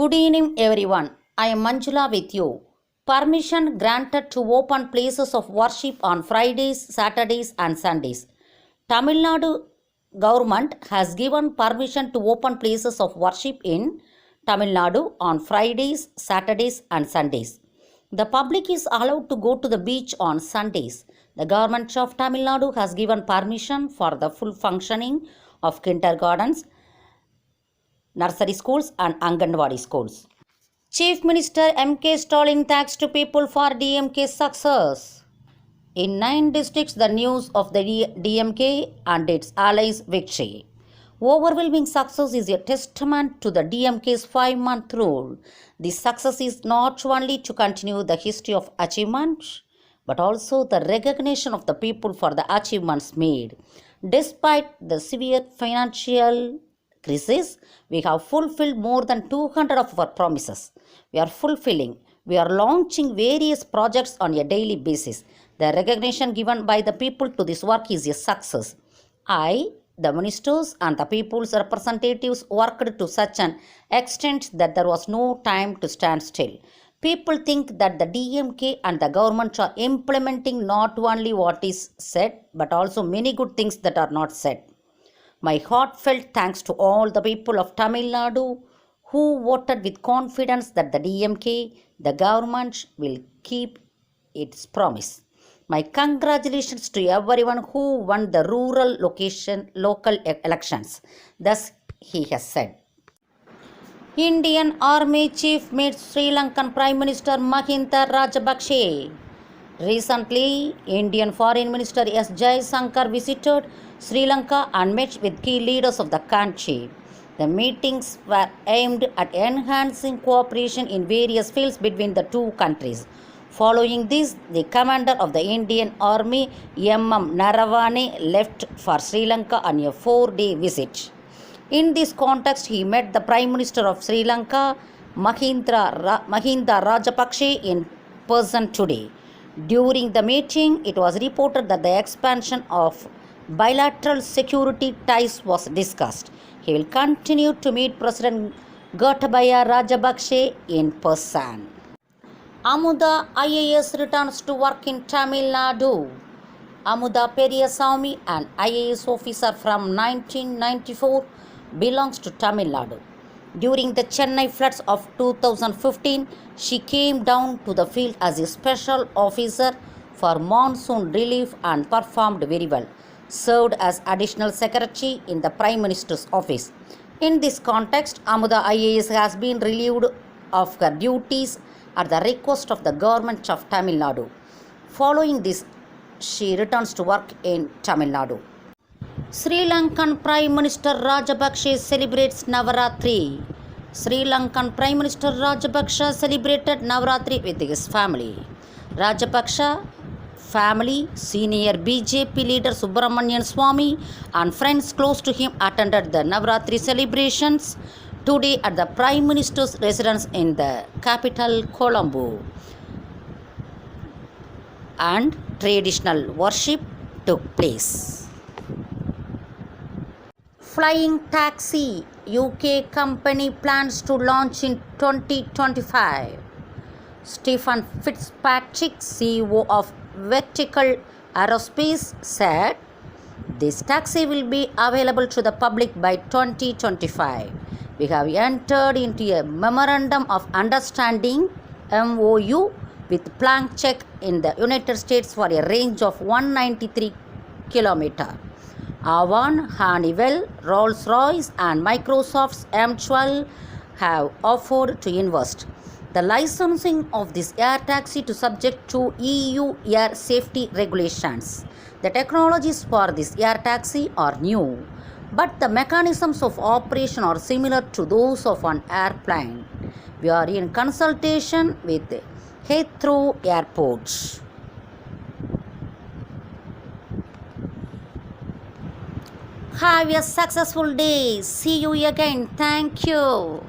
Good evening, everyone. I am Manjula with you. Permission granted to open places of worship on Fridays, Saturdays, and Sundays. Tamil Nadu government has given permission to open places of worship in Tamil Nadu on Fridays, Saturdays, and Sundays. The public is allowed to go to the beach on Sundays. The government of Tamil Nadu has given permission for the full functioning of kindergartens, nursery schools, and Anganwadi schools. Chief Minister M.K. Stalin thanks to people for DMK's success. In 9 districts, the news of the DMK and its allies' victory. Overwhelming success is a testament to the DMK's 5-month rule. This success is not only to continue the history of achievements, but also the recognition of the people for the achievements made. Despite the severe financial crisis, we have fulfilled more than 200 of our promises. We are launching various projects on a daily basis. The recognition given by the people to this work is a success. The ministers and the people's representatives worked to such an extent that there was no time to stand still. People think that the DMK and the government are implementing not only what is said, but also many good things that are not said. My heartfelt thanks to all the people of Tamil Nadu who voted with confidence that the DMK, the government, will keep its promise. My congratulations to everyone who won the local elections. Thus, he has said. Indian Army Chief met Sri Lankan Prime Minister Mahinda Rajapakse. Recently, Indian Foreign Minister S. Jaishankar visited Sri Lanka and met with key leaders of the country. The meetings were aimed at enhancing cooperation in various fields between the two countries. Following this, the commander of the Indian Army, M.M. Naravane, left for Sri Lanka on a 4-day visit. In this context, he met the Prime Minister of Sri Lanka, Mahinda Rajapakse, in person today. During the meeting, it was reported that the expansion of bilateral security ties was discussed. He will continue to meet President Gotabaya Rajapakse in person. Amuda IAS returns to work in Tamil Nadu. Amuda Periyasamy, an IAS officer from 1994, belongs to Tamil Nadu. During the Chennai floods of 2015, she came down to the field as a special officer for monsoon relief and performed very well. Served as additional secretary in the Prime Minister's office. In this context, Amuda IAS has been relieved of her duties at the request of the government of Tamil Nadu. Following this, she returns to work in Tamil Nadu. Sri Lankan Prime Minister Rajapakse celebrates Navaratri. Sri Lankan Prime Minister Rajapaksa celebrated Navaratri with his family. Rajapaksa family, senior BJP leader Subramanian Swamy and friends close to him attended the Navaratri celebrations today at the Prime Minister's residence in the capital Colombo. And traditional worship took place. Flying taxi UK company plans to launch in 2025. Stephen Fitzpatrick, CEO of Vertical Aerospace, said this taxi will be available to the public by 2025. We have entered into a Memorandum of Understanding MOU with Planck in the United States for a range of 193 km. Avon, Honeywell, Rolls-Royce and Microsoft's M12 have offered to invest. The licensing of this air taxi to subject to EU air safety regulations. The technologies for this air taxi are new, but the mechanisms of operation are similar to those of an airplane. We are in consultation with Heathrow Airport. Have a successful day. See you again. Thank you.